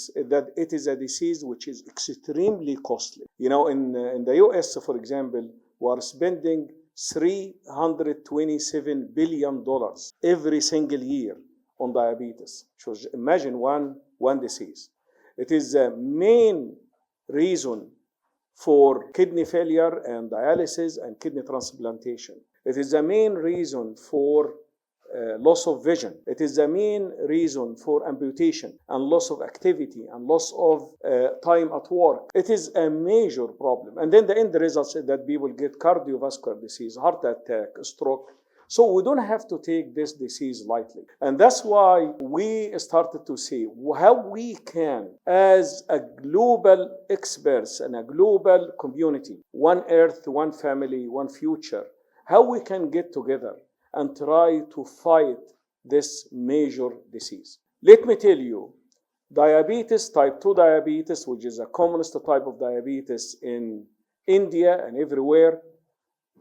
diabetes is that it is a disease which is extremely costly. In the US, for example, we are spending $327 billion every single year on diabetes. So imagine one disease. It is the main reason for kidney failure and dialysis and kidney transplantation. It is the main reason for loss of vision. It is the main reason for amputation and loss of activity and loss of time at work. It is a major problem. And then the end result is that people get cardiovascular disease, heart attack, stroke. So we don't have to take this disease lightly. And that's why we started to see how we can, as a global experts and a global community, one earth, one family, one future, how we can get together and try to fight this major disease. Let me tell you, diabetes, type 2 diabetes, which is a commonest type of diabetes in India and everywhere,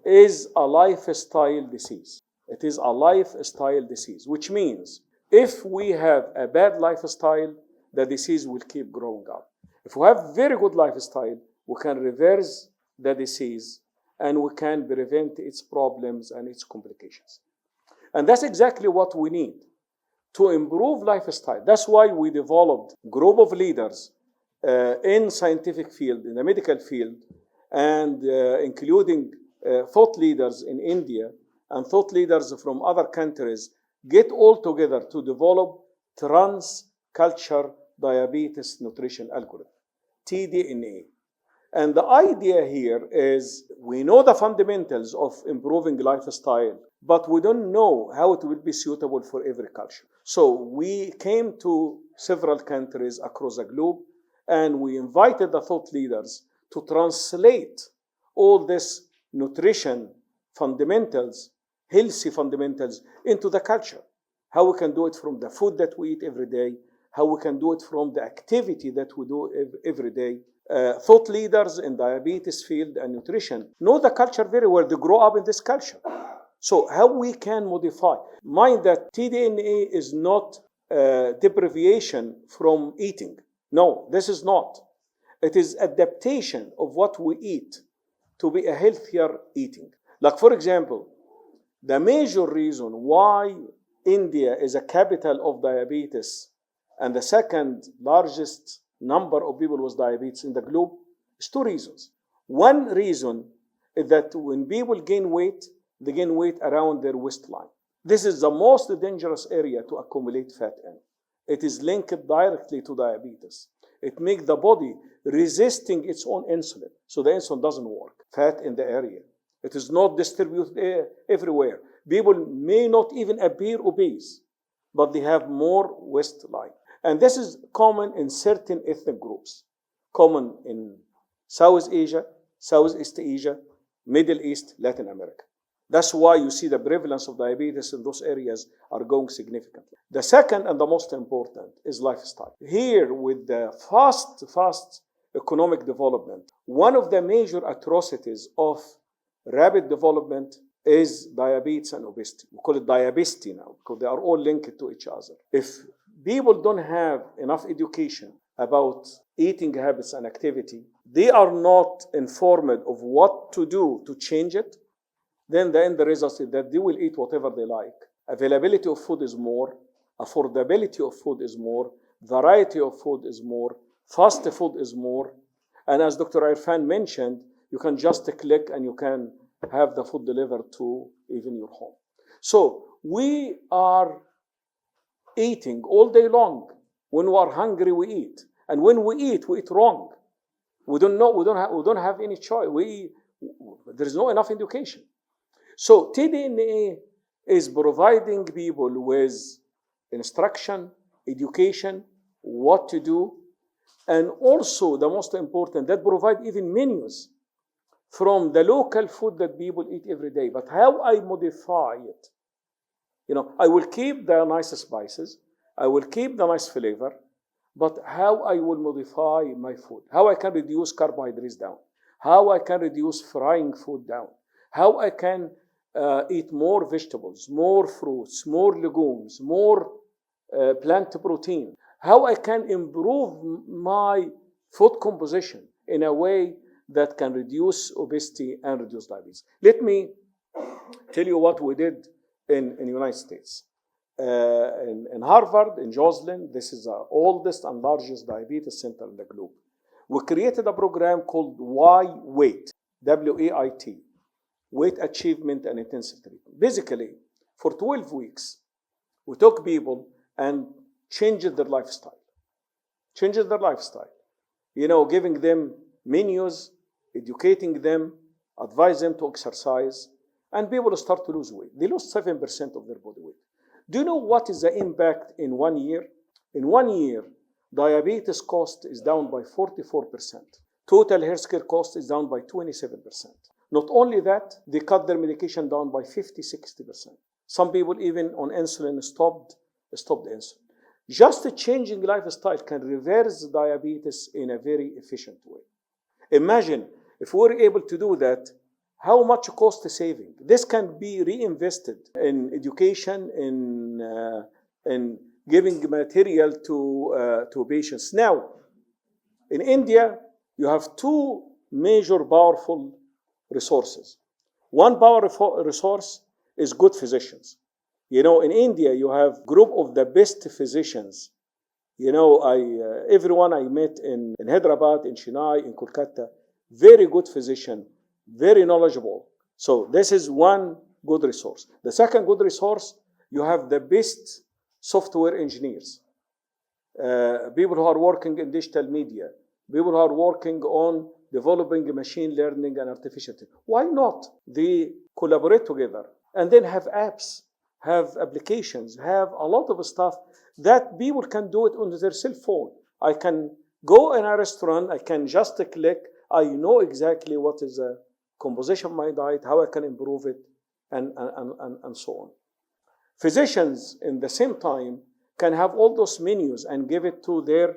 is a lifestyle disease. It is a lifestyle disease, which means if we have a bad lifestyle, the disease will keep growing up. If we have very good lifestyle, we can reverse the disease and we can prevent its problems and its complications. And that's exactly what we need to improve lifestyle. That's why we developed a group of leaders in scientific field, in the medical field, and including thought leaders in India and thought leaders from other countries, get all together to develop trans-culture diabetes nutrition algorithm, TDNA. And the idea here is we know the fundamentals of improving lifestyle, but we don't know how it will be suitable for every culture. So we came to several countries across the globe and we invited the thought leaders to translate all this nutrition fundamentals, healthy fundamentals, into the culture. How we can do it from the food that we eat every day, how we can do it from the activity that we do every day. Thought leaders in diabetes field and nutrition know the culture very well. They grow up in this culture. So how we can modify. Mind that TDNA is not deprivation from eating. No, this is not. It is adaptation of what we eat to be a healthier eating. Like, for example, the major reason why India is a capital of diabetes and the second largest number of people with diabetes in the globe is two reasons. One reason is that when people gain weight, they gain weight around their waistline. This is the most dangerous area to accumulate fat in. It is linked directly to diabetes. It makes the body resisting its own insulin. So the insulin doesn't work. Fat in the area. It is not distributed everywhere. People may not even appear obese, but they have more waistline. And this is common in certain ethnic groups. Common in South Asia, Southeast Asia, Middle East, Latin America. That's why you see the prevalence of diabetes in those areas are going significantly. The second and the most important is lifestyle. Here, with the fast economic development, one of the major atrocities of rapid development is diabetes and obesity. We call it diabesity now because they are all linked to each other. If people don't have enough education about eating habits and activity, they are not informed of what to do to change it, then the end result is that they will eat whatever they like. Availability of food is more, affordability of food is more, variety of food is more, fast food is more. And as Dr. Irfan mentioned, you can just click and you can have the food delivered to even your home. So we are eating all day long. When we are hungry, we eat. And when we eat wrong. We don't have any choice. There is no enough education. So TDNA is providing people with instruction, education, what to do, and also the most important, that provide even menus from the local food that people eat every day. But how I modify it? I will keep the nice spices, I will keep the nice flavor, but how I will modify my food, how I can reduce carbohydrates down, how I can reduce frying food down, how I can eat more vegetables, more fruits, more legumes, more plant protein, how I can improve my food composition in a way that can reduce obesity and reduce diabetes. Let me tell you what we did in the United States. In Harvard, in Joslin, this is the oldest and largest diabetes center in the globe. We created a program called WAIT, W-A-I-T, Weight Achievement and Intensive Treatment. Basically, for 12 weeks, we took people and changed their lifestyle. Giving them menus, educating them, advise them to exercise, and people start to lose weight. They lost 7% of their body weight. Do you know what is the impact in 1 year? In 1 year, diabetes cost is down by 44%. Total healthcare cost is down by 27%. Not only that, they cut their medication down by 50-60%. Some people even on insulin stopped insulin. Just changing lifestyle can reverse diabetes in a very efficient way. Imagine if we're able to do that, how much cost saving. This can be reinvested in education, in giving material to patients. Now, in India, you have two major powerful resources. One powerful resource is good physicians. In India, you have group of the best physicians. Everyone I met in Hyderabad, in Chennai, in Kolkata, very good physician, very knowledgeable. So this is one good resource. The second good resource, you have the best software engineers, people who are working in digital media, people who are working on developing machine learning and artificial intelligence. Why not? They collaborate together and then have apps, have applications, have a lot of stuff that people can do it on their cell phone. I can go in a restaurant, I can just click, I know exactly what is the composition of my diet, how I can improve it, and so on. Physicians, in the same time, can have all those menus and give it to their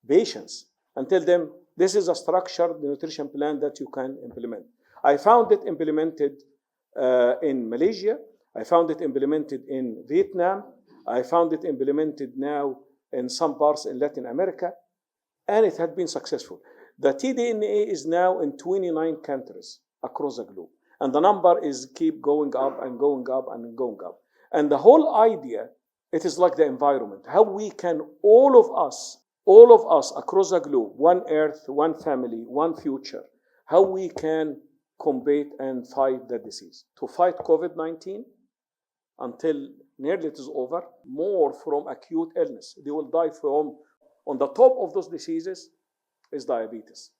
patients and tell them, this is a structured nutrition plan that you can implement. I found it implemented in Malaysia. I found it implemented in Vietnam. I found it implemented now in some parts in Latin America, and it had been successful. The TDNA is now in 29 countries across the globe, and the number is keep going up and going up and going up. And the whole idea, it is like the environment, how we can, all of us across the globe, one earth, one family, one future, how we can combat and fight the disease. To fight COVID-19 until nearly it is over, more from acute illness. They will die from, on the top of those diseases is diabetes.